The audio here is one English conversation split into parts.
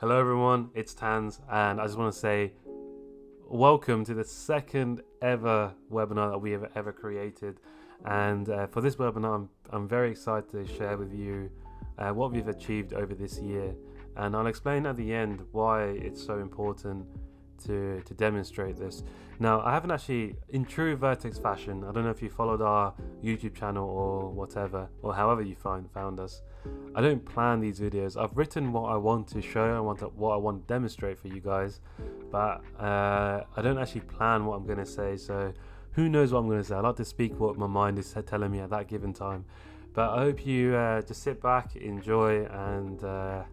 Hello everyone, it's Tans, and I just want to say welcome to the second ever webinar that we have ever created. And for this webinar, I'm very excited to share with you what we've achieved over this year, and I'll explain at the end why it's so important to demonstrate this. Now, I haven't actually, in true Vertex fashion, I don't know if you followed our YouTube channel or whatever, or however you found us. I don't plan these videos. I've written what I want to show, what I want to demonstrate for you guys, but I don't actually plan what I'm going to say, so who knows what I'm going to say. I like to speak what my mind is telling me at that given time. But I hope you just sit back, enjoy, and I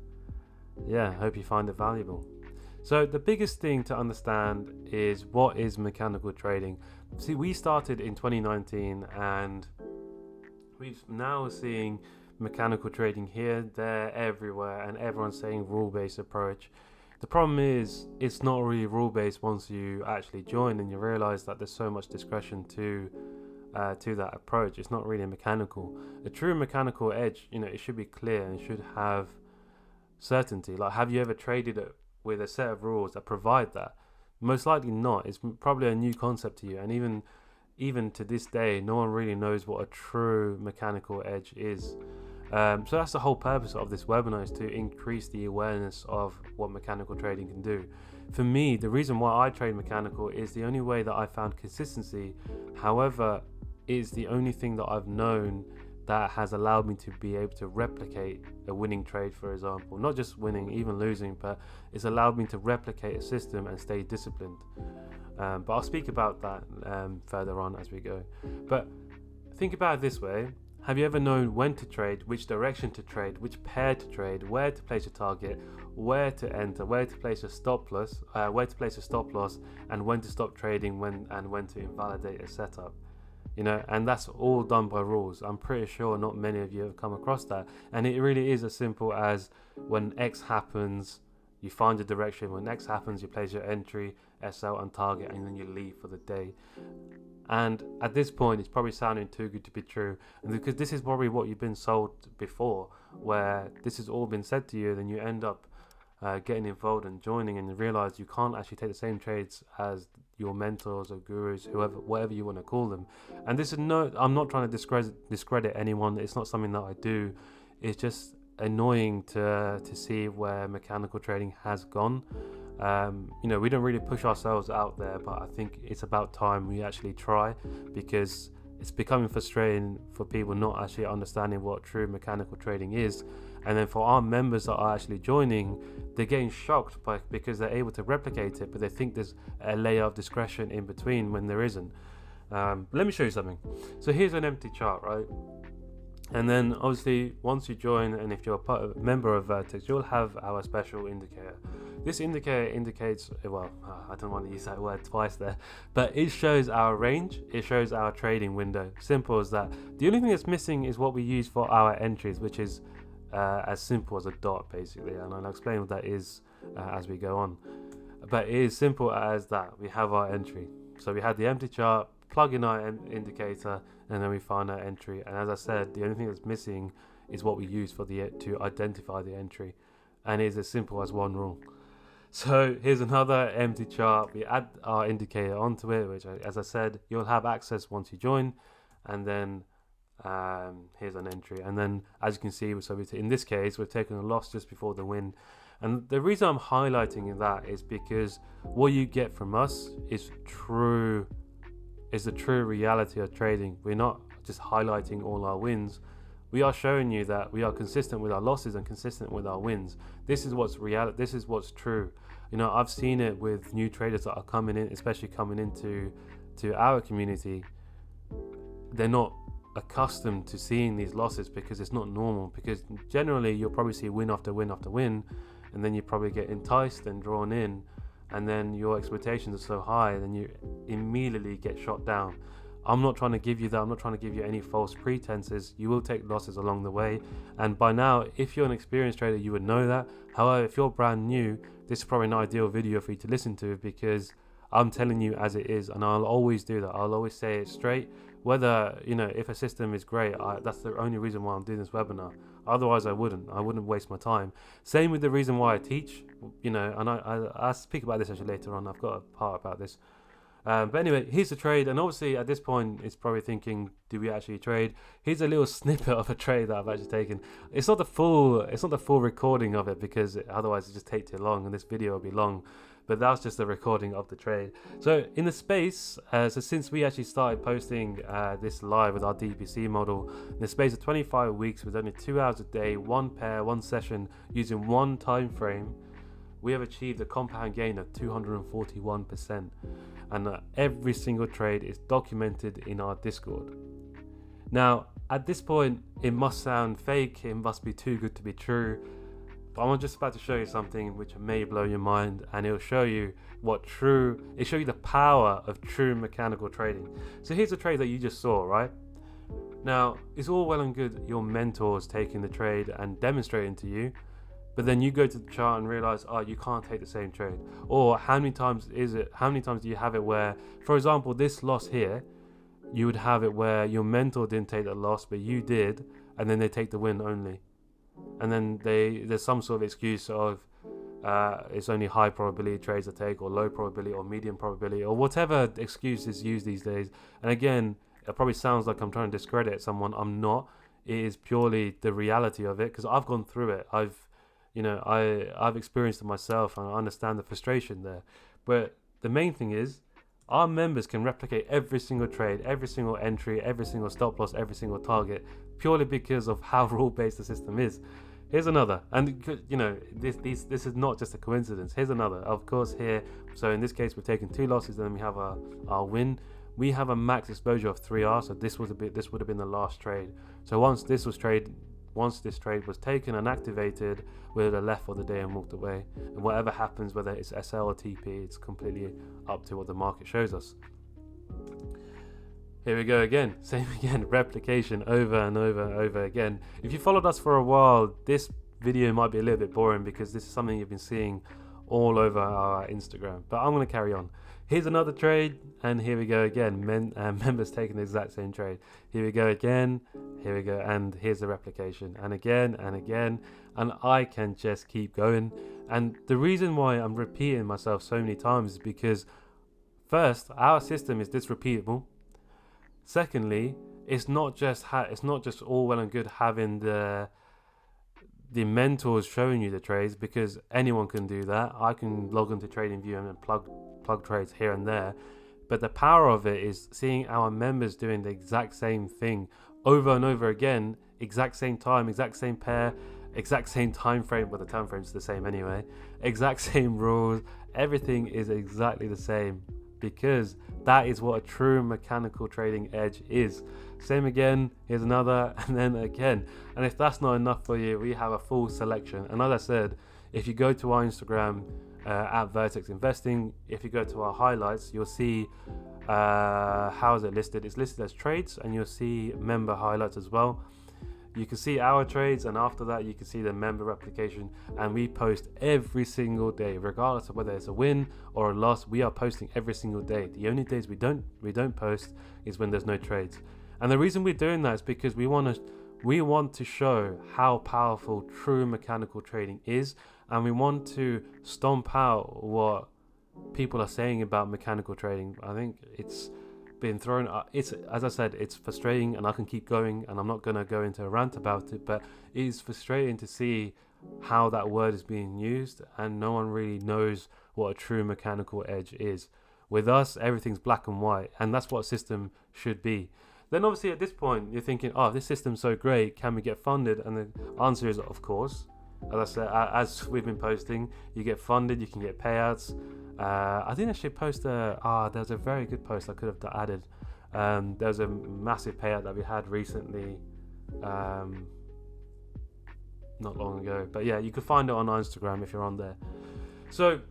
hope you find it valuable. So the biggest thing to understand is what is mechanical trading. See, we started in 2019 and we've now seeing mechanical trading here, there, everywhere, and everyone's saying rule-based approach. The problem is it's not really rule-based once you actually join and you realize that there's so much discretion to that approach. It's not really mechanical. A true mechanical edge, it should be clear and it should have certainty. Like, have you ever traded it with a set of rules that provide that? Most likely not. It's probably a new concept to you, and even to this day, no one really knows what a true mechanical edge is. So that's the whole purpose of this webinar, is to increase the awareness of what mechanical trading can do. For me, the reason why I trade mechanical is the only way that I found consistency. However, it's the only thing that I've known that has allowed me to be able to replicate a winning trade, for example. Not just winning, even losing, but it's allowed me to replicate a system and stay disciplined. But I'll speak about that further on as we go. But think about it this way. Have you ever known when to trade, which direction to trade, which pair to trade, where to place a target, where to enter, where to place a stop loss, and when to stop trading, when to invalidate a setup? And that's all done by rules. I'm pretty sure not many of you have come across that. And it really is as simple as when X happens, you find the direction. When X happens, you place your entry, SL and target, and then you leave for the day. And at this point, it's probably sounding too good to be true. And because this is probably what you've been sold before, where this has all been said to you, then you end up getting involved and joining, and you realize you can't actually take the same trades as your mentors or gurus, whatever you want to call them. And this is I'm not trying to discredit anyone. It's not something that I do. It's just annoying to see where mechanical trading has gone. We don't really push ourselves out there, but I think it's about time we actually try, because it's becoming frustrating for people not actually understanding what true mechanical trading is. And then for our members that are actually joining, they're getting shocked because they're able to replicate it, but they think there's a layer of discretion in between when there isn't. Let me show you something. So here's an empty chart, right? And then obviously once you join, and if you're a member of Vertex, you'll have our special indicator. This indicator indicates, I don't want to use that word twice there, but it shows our range, it shows our trading window. Simple as that. The only thing that's missing is what we use for our entries, which is as simple as a dot, basically, and I'll explain what that is as we go on. But it is simple as that. We have our entry. So we had the empty chart, plug in our indicator, and then we find our entry. And as I said, the only thing that's missing is what we use to identify the entry, and it's as simple as one rule. So here's another empty chart. We add our indicator onto it, which, as I said, you'll have access once you join. And then here's an entry. And then, as you can see, in this case, we're taking a loss just before the win. And the reason I'm highlighting that is because what you get from us is the true reality of trading. We're not just highlighting all our wins. We are showing you that we are consistent with our losses and consistent with our wins. This is what's reality. This is what's true. I've seen it with new traders that are coming in, especially coming into our community. They're not accustomed to seeing these losses because it's not normal. Because generally you'll probably see win after win after win, and then you probably get enticed and drawn in, and then your expectations are so high, then you immediately get shot down. I'm not trying to give you that. I'm not trying to give you any false pretenses. You will take losses along the way, and by now, if you're an experienced trader, you would know that. However, if you're brand new, this is probably an ideal video for you to listen to, because I'm telling you as it is, and I'll always do that. I'll always say it straight whether, if a system is great, that's the only reason why I'm doing this webinar. Otherwise I wouldn't waste my time. Same with the reason why I teach, and I speak about this actually later on. I've got a part about this. But anyway, here's the trade, and obviously at this point it's probably thinking, do we actually trade? Here's a little snippet of a trade that I've actually taken. It's not the full recording of it, because otherwise it just take too long and this video will be long. But that's just the recording of the trade. So in the space, so since we actually started posting this live with our DPC model, in the space of 25 weeks with only 2 hours a day, one pair, one session, using one time frame, we have achieved a compound gain of 241%. And every single trade is documented in our Discord. Now, at this point, it must sound fake, it must be too good to be true, but I'm just about to show you something which may blow your mind, and it'll show you the power of true mechanical trading. So here's a trade that you just saw, right? Now, it's all well and good your mentors taking the trade and demonstrating to you, but then you go to the chart and realize, you can't take the same trade. Or how many times do you have it where, for example, this loss here, you would have it where your mentor didn't take the loss, but you did, and then they take the win only. And then there's some sort of excuse of it's only high probability trades I take, or low probability, or medium probability, or whatever excuse is used these days. And again, it probably sounds like I'm trying to discredit someone. I'm not. It is purely the reality of it, because I've gone through it. I've experienced it myself, and I understand the frustration there. But the main thing is, our members can replicate every single trade, every single entry, every single stop loss, every single target, purely because of how rule-based the system is. Here's another, and this is not just a coincidence. Here's another, of course. Here, so in this case, we're taking 2 losses, and then we have our win. We have a max exposure of 3R, so this would have been the last trade. So once this trade was taken and activated, we would have left for the day and walked away. And whatever happens, whether it's SL or TP, it's completely up to what the market shows us. Here we go again, same again, replication over and over and over again. If you followed us for a while, this video might be a little bit boring, because this is something you've been seeing all over our Instagram, but I'm going to carry on. Here's another trade, and here we go again. Members taking the exact same trade. Here we go again. Here we go, and here's the replication, and again, and I can just keep going. And the reason why I'm repeating myself so many times is because, first, our system is this repeatable. Secondly, it's not just all well and good having the mentors showing you the trades, because anyone can do that. I can log into TradingView and plug trades here and there, but the power of it is seeing our members doing the exact same thing over and over again, exact same time, exact same pair, exact same time frame, but the time frame's the same anyway, exact same rules, everything is exactly the same, because that is what a true mechanical trading edge is. Same again, here's another, and then again. And if that's not enough for you, we have a full selection. And as I said, if you go to our Instagram at Vertex Investing, if you go to our highlights, you'll see how is it listed. It's listed as trades, and you'll see member highlights as well. You can see our trades, and after that you can see the member replication, and we post every single day, regardless of whether it's a win or a loss. We are posting every single day. The only days we don't post is when there's no trades. And the reason we're doing that is because we want to show how powerful true mechanical trading is, and we want to stomp out what people are saying about mechanical trading. I think it's been thrown, it's, as I said, it's frustrating, and I can keep going, and I'm not going to go into a rant about it, but it is frustrating to see how that word is being used, and no one really knows what a true mechanical edge is. With us, everything's black and white, and that's what a system should be. Then obviously at this point you're thinking, this system's so great, can we get funded? And the answer is, of course. As I said, as we've been posting, you get funded, you can get payouts. I didn't actually post there was a very good post I could have added. There was a massive payout that we had recently, not long ago. But yeah, you can find it on our Instagram if you're on there. So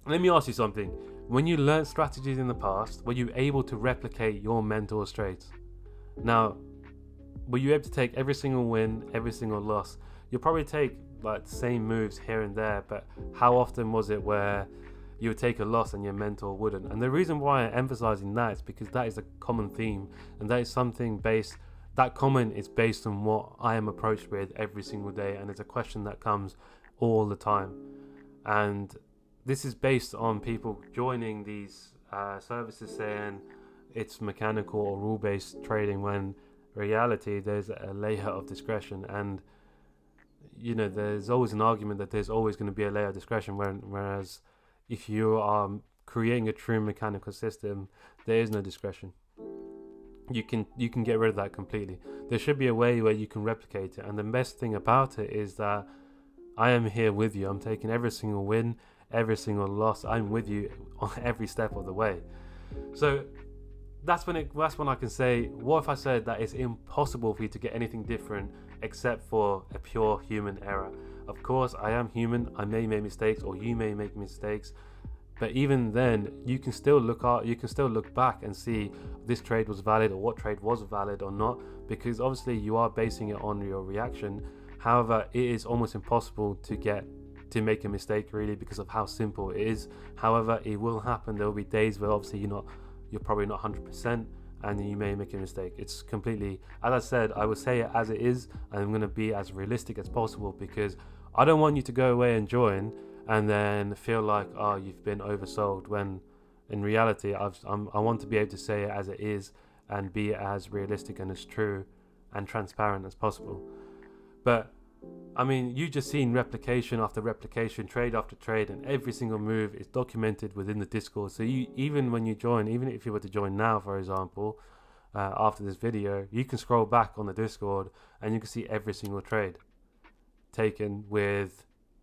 let me ask you something. When you learned strategies in the past, were you able to replicate your mentor's trades? Now, were you able to take every single win, every single loss? You'll probably take like the same moves here and there, but how often was it where you would take a loss and your mentor wouldn't. And the reason why I'm emphasizing that is because that is a common theme, and that is something that comment is based on what I am approached with every single day, and it's a question that comes all the time. And this is based on people joining these services saying it's mechanical or rule-based trading, when in reality there's a layer of discretion. And there's always an argument that there's always going to be a layer of discretion, whereas if you are creating a true mechanical system, there is no discretion. You can get rid of that completely. There should be a way where you can replicate it, and the best thing about it is that I am here with you. I'm taking every single win, every single loss. I'm with you on every step of the way. So that's when I can say, what if I said that it's impossible for you to get anything different except for a pure human error? Of course, I am human. I may make mistakes, or you may make mistakes. But even then, you can still look back and see this trade was valid, or what trade was valid or not, because obviously you are basing it on your reaction. However, it is almost impossible to make a mistake, really, because of how simple it is. However, it will happen. There will be days where obviously you're probably not 100%, and you may make a mistake. It's completely, as I said, I will say it as it is, and I'm going to be as realistic as possible, because I don't want you to go away and join and then feel like, oh, you've been oversold, when in reality I want to be able to say it as it is and be as realistic and as true and transparent as possible. But I mean, you just seen replication after replication, trade after trade, and every single move is documented within the Discord. So even when you join, even if you were to join now, for example, after this video, you can scroll back on the Discord and you can see every single trade taken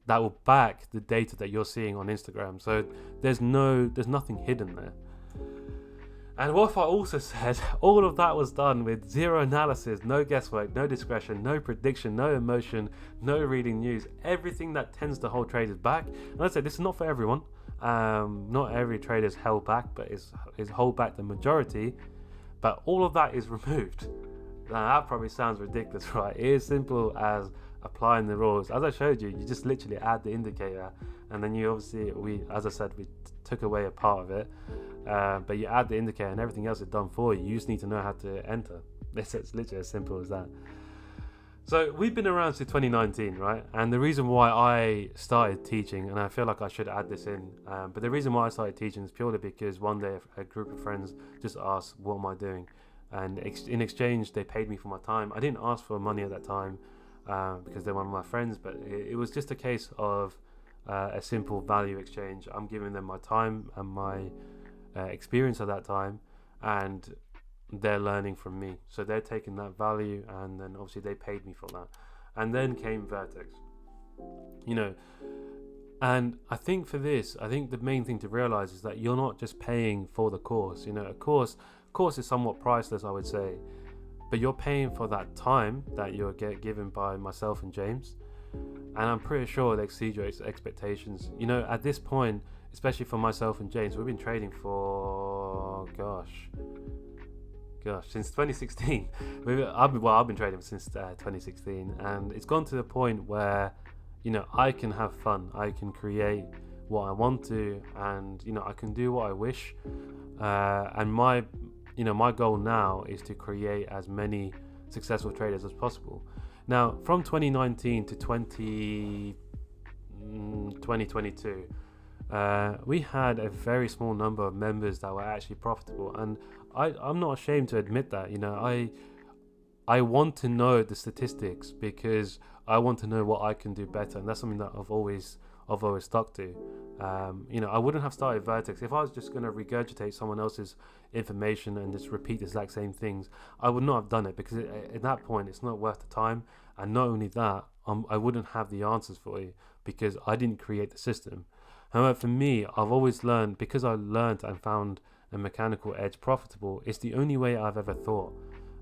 that will back the data that you're seeing on Instagram. So there's nothing hidden there. And what if I also said all of that was done with zero analysis, no guesswork, no discretion, no prediction, no emotion, no reading news, everything that tends to hold traders back? And I said, this is not for everyone. Not every trader is held back, but is hold back the majority. But all of that is removed. Now that probably sounds ridiculous, right? It is simple as applying the rules. As I showed you, you just literally add the indicator, and then you obviously, we took away a part of it, but you add the indicator and everything else is done for you. You just need to know how to enter. It's literally as simple as that. So we've been around since 2019, right? And the reason why I started teaching, and I feel like I should add this in, but the reason why I started teaching is purely because one day a group of friends just asked, what am I doing? And in exchange, they paid me for my time. I didn't ask for money at that time, because they're one of my friends, but it was just a case of a simple value exchange. I'm giving them my time and my experience at that time, and they're learning from me. So they're taking that value, and then obviously they paid me for that. And then came Vertex, and I think for this, the main thing to realize is that you're not just paying for the course. A course is somewhat priceless, I would say, but you're paying for that time that you'll get given by myself and James, and I'm pretty sure they exceed your expectations. At this point, especially for myself and James, we've been trading for since 2016. I've been trading since 2016, and it's gone to the point where I can have fun, I can create what I want to, and I can do what I wish, and my goal now is to create as many successful traders as possible. Now, from 2019 to 2022, we had a very small number of members that were actually profitable, and I'm not ashamed to admit that. I want to know the statistics because I want to know what I can do better, and that's something that I've always stuck to. I wouldn't have started Vertex if I was just going to regurgitate someone else's information and just repeat the exact same things. I would not have done it, because at that point it's not worth the time, and not only that, I wouldn't have the answers for you because I didn't create the system. However, for me, I've always learned, because I learned and found a mechanical edge profitable. It's the only way I've ever thought.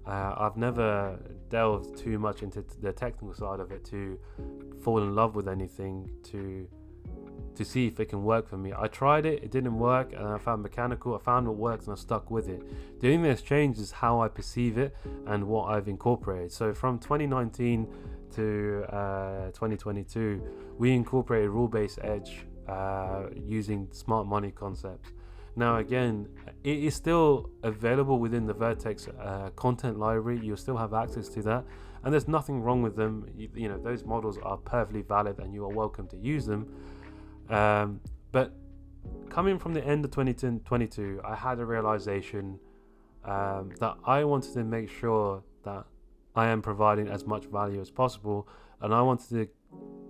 I've never delved too much into the technical side of it to fall in love with anything to see if it can work for me. I tried it didn't work, and I found mechanical, I found what works, and I stuck with it. The only thing that's changed is how I perceive it and what I've incorporated. So from 2019 to 2022, we incorporated rule-based edge using smart money concepts. Now again, it is still available within the Vertex content library. You'll still have access to that, and there's nothing wrong with them. You know, those models are perfectly valid and you are welcome to use them. But coming from the end of 2022, I had a realization that I wanted to make sure that I am providing as much value as possible, and I wanted to,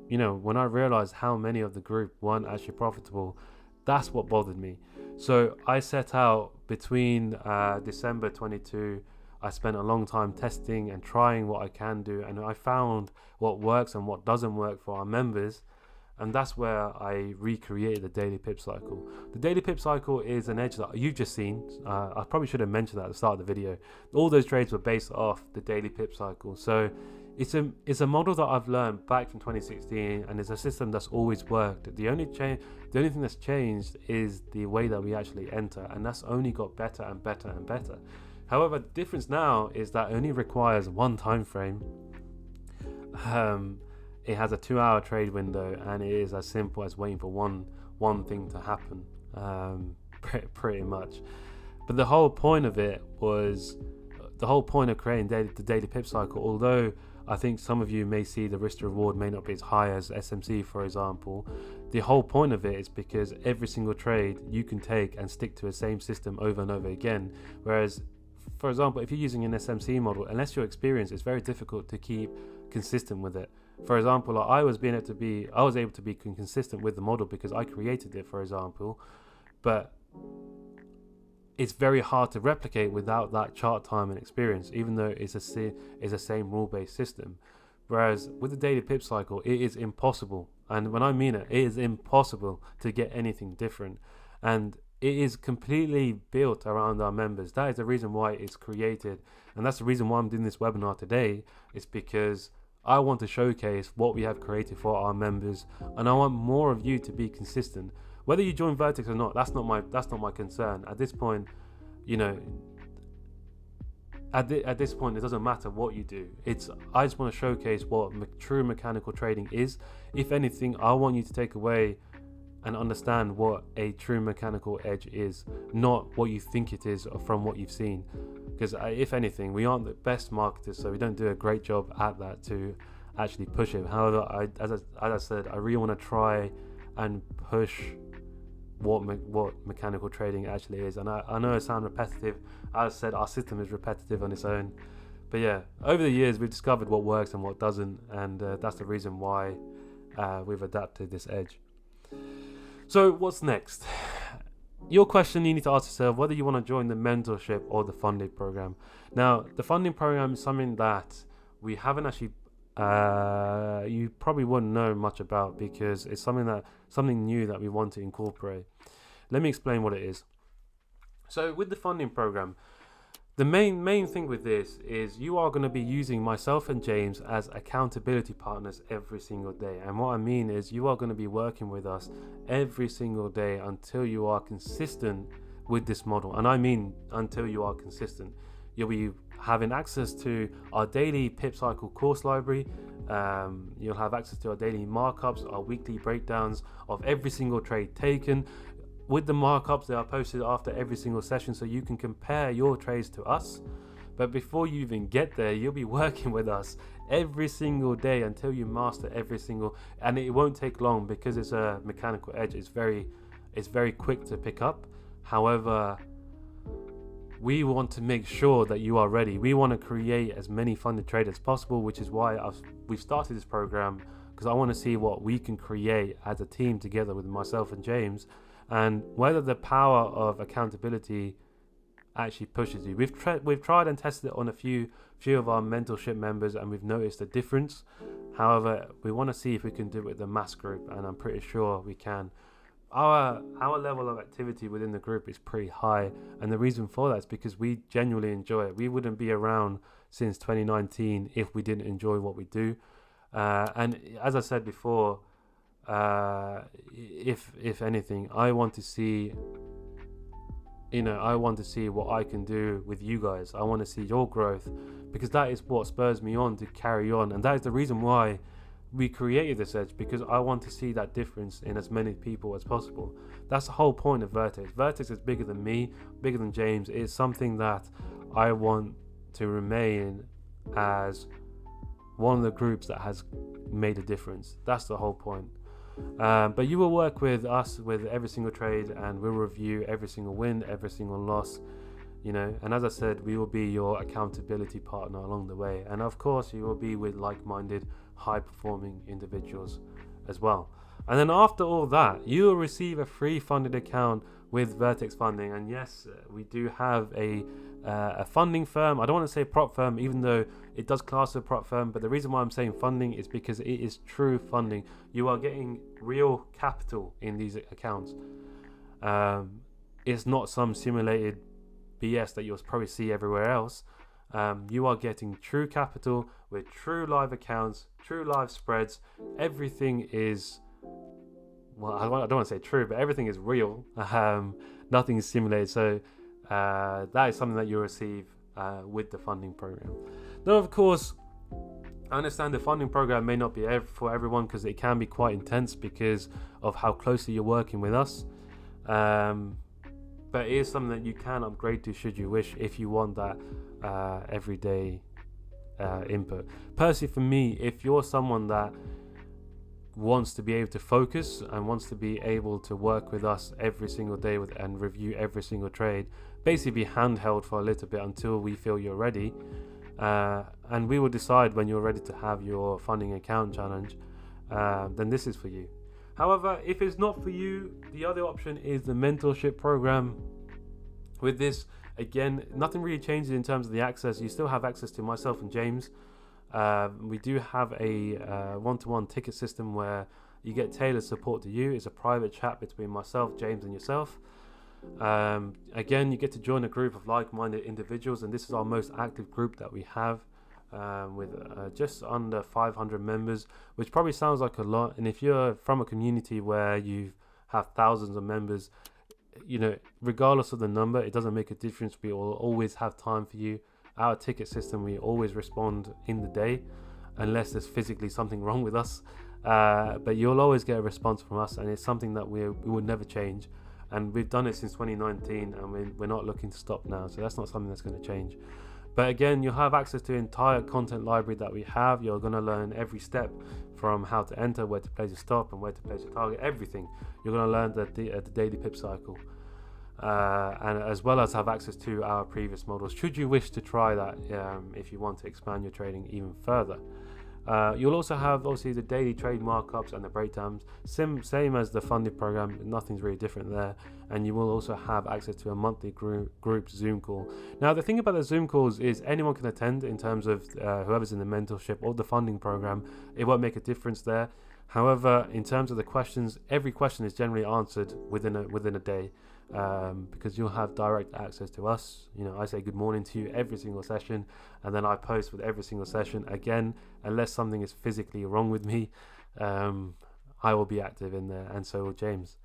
you know, when I realized how many of the group weren't actually profitable, that's what bothered me. So I set out between December 22, I spent a long time testing and trying what I can do, and I found what works and what doesn't work for our members. And that's where I recreated the daily pip cycle. The daily pip cycle is an edge that you've just seen. I probably should have mentioned that at the start of the video. All those trades were based off the daily pip cycle. So it's a model that I've learned back from 2016, and it's a system that's always worked. The only thing that's changed is the way that we actually enter, and that's only got better and better and better. However, the difference now is that it only requires one time frame. It has a 2-hour trade window, and it is as simple as waiting for one thing to happen, pretty much. But the whole point of it was, the whole point of creating the daily pip cycle, although I think some of you may see the risk to reward may not be as high as SMC, for example, the whole point of it is because every single trade you can take and stick to the same system over and over again. Whereas, for example, if you're using an SMC model, unless you're experienced, it's very difficult to keep consistent with it. For example, I was able to be consistent with the model because I created it, for example, but it's very hard to replicate without that chart time and experience, even though it's a same rule-based system. Whereas with the daily pip cycle, it is impossible, and when I mean it is impossible to get anything different, and it is completely built around our members. That is the reason why it's created, and that's the reason why I'm doing this webinar today. It's because I want to showcase what we have created for our members, and I want more of you to be consistent. Whether you join Vertex or not, that's not my concern. At this point, you know, at this point, it doesn't matter what you do. I just want to showcase what true mechanical trading is. If anything, I want you to take away and understand what a true mechanical edge is, not what you think it is or from what you've seen. Because if anything, we aren't the best marketers, so we don't do a great job at that to actually push it. However, as I said, I really want to try and push what mechanical trading actually is. And I know it sounds repetitive. As I said, our system is repetitive on its own. But yeah, over the years, we've discovered what works and what doesn't, and that's the reason why we've adapted this edge. So what's next? Your question you need to ask yourself, whether you want to join the mentorship or the funding program. Now, the funding program is something that we haven't actually, you probably wouldn't know much about, because it's something new that we want to incorporate. Let me explain what it is. So with the funding program, the main thing with this is you are going to be using myself and James as accountability partners every single day. And what I mean is you are going to be working with us every single day until you are consistent with this model. And I mean until you are consistent. You'll be having access to our daily pip cycle course library. You'll have access to our daily markups, our weekly breakdowns of every single trade taken. With the markups, they are posted after every single session, so you can compare your trades to us. But before you even get there, you'll be working with us every single day until you master every single, and it won't take long because it's a mechanical edge. It's very quick to pick up. However, we want to make sure that you are ready. We want to create as many funded trades as possible, which is why we've started this program, because I want to see what we can create as a team together with myself and James, and whether the power of accountability actually pushes you. We've tried and tested it on a few of our mentorship members, and we've noticed a difference. However, we want to see if we can do it with the mass group, and I'm pretty sure we can. Our level of activity within the group is pretty high, and the reason for that is because we genuinely enjoy it. We wouldn't be around since 2019 if we didn't enjoy what we do. And as I said before, if anything, I want to see what I can do with you guys. I want to see your growth, because that is what spurs me on to carry on, and that is the reason why we created this edge because I want to see that difference in as many people as possible. That's the whole point of Vertex. Vertex is bigger than me, bigger than James. It's something that I want to remain as one of the groups that has made a difference. That's the whole point. But you will work with us with every single trade, and we'll review every single win, every single loss, and as I said, we will be your accountability partner along the way. And of course, you will be with like-minded, high-performing individuals as well. And then after all that, you will receive a free funded account with Vertex Funding. And yes, we do have a funding firm. I don't want to say prop firm, even though it does class as a prop firm, but the reason why I'm saying funding is because it is true funding. You are getting real capital in these accounts. It's not some simulated BS that you'll probably see everywhere else. You are getting true capital with true live accounts, true live spreads. Everything is, well, I don't want to say true, but everything is real. Nothing is simulated. So that is something that you'll receive with the funding program. Now, of course, I understand the funding program may not be for everyone because it can be quite intense because of how closely you're working with us. But it is something that you can upgrade to should you wish, if you want that everyday input. Personally, for me, if you're someone that wants to be able to focus and wants to be able to work with us every single day and review every single trade, basically be handheld for a little bit until we feel you're ready, and we will decide when you're ready to have your funding account challenge, then this is for you. However, if it's not for you, the other option is the mentorship program. With this, again, nothing really changes in terms of the access. You still have access to myself and James. We do have a one-to-one ticket system where you get tailored support to you. It's a private chat between myself, James, and yourself. Again, you get to join a group of like-minded individuals, and this is our most active group that we have. With just under 500 members, which probably sounds like a lot. And if you're from a community where you have thousands of members, regardless of the number, it doesn't make a difference. We will always have time for you. Our ticket system, we always respond in the day, unless there's physically something wrong with us. But you'll always get a response from us, and it's something that we would never change. And we've done it since 2019, and we're not looking to stop now. So that's not something that's going to change. But again, you'll have access to the entire content library that we have. You're going to learn every step from how to enter, where to place a stop, and where to place a target, everything. You're going to learn the daily pip cycle. And as well as have access to our previous models, should you wish to try that, if you want to expand your trading even further. You'll also have, obviously, the daily trade markups and the breakdowns, same as the funded program. Nothing's really different there. And you will also have access to a monthly group Zoom call. Now, the thing about the Zoom calls is anyone can attend in terms of whoever's in the mentorship or the funding program. It won't make a difference there. However, in terms of the questions, every question is generally answered within a day. Because you'll have direct access to us. I say good morning to you every single session, and then I post with every single session. Again, unless something is physically wrong with me, I will be active in there, and so will James.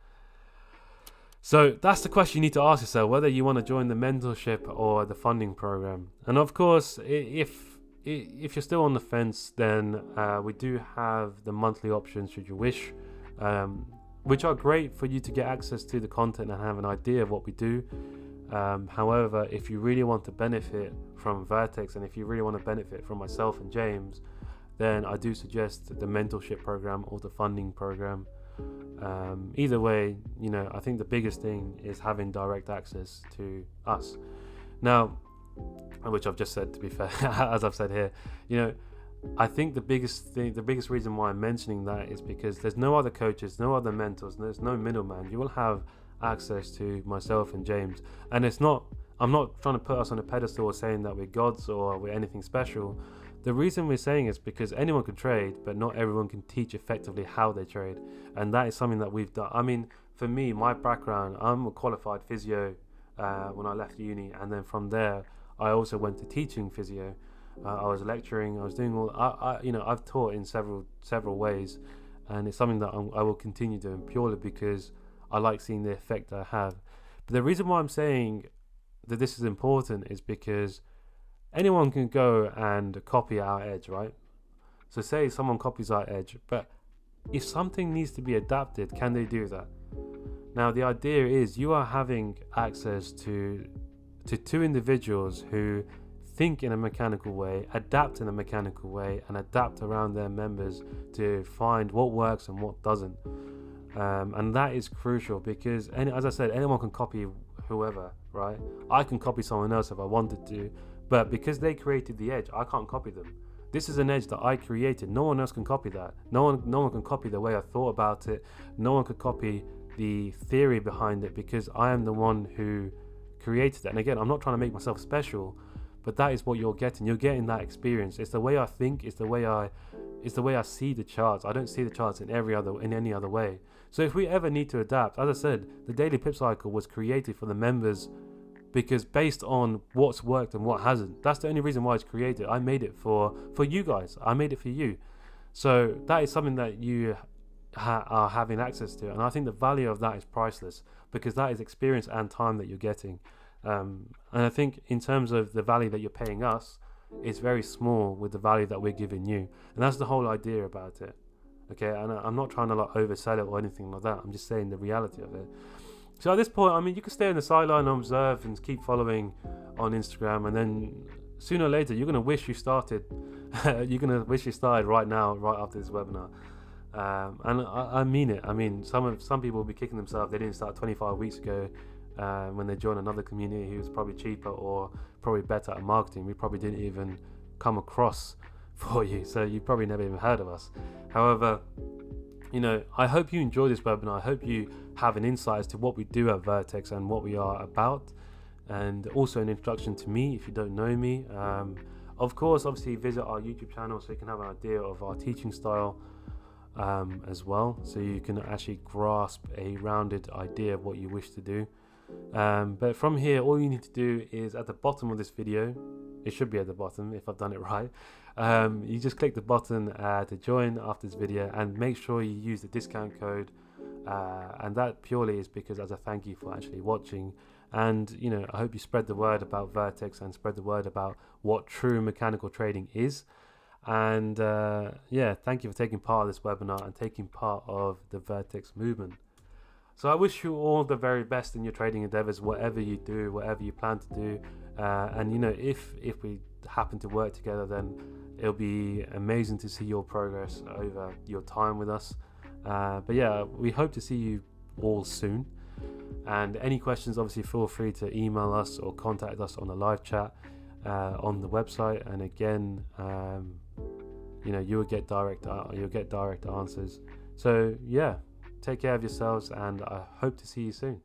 So that's the question you need to ask yourself, whether you want to join the mentorship or the funding program. And of course, if you're still on the fence, then we do have the monthly options should you wish, which are great for you to get access to the content and have an idea of what we do. However, if you really want to benefit from Vertex, and if you really want to benefit from myself and James, then I do suggest the mentorship program or the funding program. Either way, I think the biggest thing is having direct access to us. Now, which I've just said, to be fair, as I've said here, I think the biggest reason why I'm mentioning that is because there's no other coaches, no other mentors, there's no middleman. You will have access to myself and James, and I'm not trying to put us on a pedestal or saying that we're gods or we're anything special. The reason we're saying is because anyone can trade, but not everyone can teach effectively how they trade, and that is something that we've done. I mean, for me, my background, I'm a qualified physio when I left uni, and then from there I also went to teaching physio. I was lecturing, I was doing all, I've taught in several ways, and it's something that I will continue doing purely because I like seeing the effect I have. But the reason why I'm saying that this is important is because anyone can go and copy our edge, right? So say someone copies our edge, but if something needs to be adapted, can they do that? Now the idea is you are having access to two individuals who think in a mechanical way, adapt in a mechanical way, and adapt around their members to find what works and what doesn't. And that is crucial because, as I said, anyone can copy whoever, right? I can copy someone else if I wanted to, but because they created the edge, I can't copy them. This is an edge that I created. No one else can copy that. No one can copy the way I thought about it. No one could copy the theory behind it because I am the one who created it. And again, I'm not trying to make myself special, but that is what you're getting. You're getting that experience. It's the way I think. It's the way I see the charts. I don't see the charts in any other way. So if we ever need to adapt, as I said, the daily pip cycle was created for the members because based on what's worked and what hasn't. That's the only reason why it's created. I made it for you guys. I made it for you. So that is something that you are having access to, and I think the value of that is priceless because that is experience and time that you're getting. And I think in terms of the value that you're paying us, it's very small with the value that we're giving you, and that's the whole idea about it. Okay, and I'm not trying to like oversell it or anything like that. I'm just saying the reality of it. So at this point, I mean, you can stay on the sideline and observe and keep following on Instagram, and then sooner or later, you're gonna wish you started. You're gonna wish you started right now, right after this webinar. And I mean it. I mean, some people will be kicking themselves. They didn't start 25 weeks ago when they joined another community who was probably cheaper or probably better at marketing. We probably didn't even come across for you, so you probably never even heard of us. However, you know, I hope you enjoy this webinar. I hope you have an insight as to what we do at Vertex and what we are about, and also an introduction to me if you don't know me. Of course, obviously visit our YouTube channel so you can have an idea of our teaching style as well, so you can actually grasp a rounded idea of what you wish to do. But from here, all you need to do is at the bottom of this video, it should be at the bottom if I've done it right, you just click the button to join after this video, and make sure you use the discount code, and that purely is because as a thank you for actually watching. And you know, I hope you spread the word about Vertex and spread the word about what true mechanical trading is. And yeah, thank you for taking part of this webinar and taking part of the Vertex movement. So I wish you all the very best in your trading endeavors, whatever you do, whatever you plan to do. And you know, if we happen to work together, then it'll be amazing to see your progress over your time with us. But yeah, we hope to see you all soon. And any questions, obviously feel free to email us or contact us on the live chat on the website. And again, you know, you'll get direct answers. So yeah, take care of yourselves, and I hope to see you soon.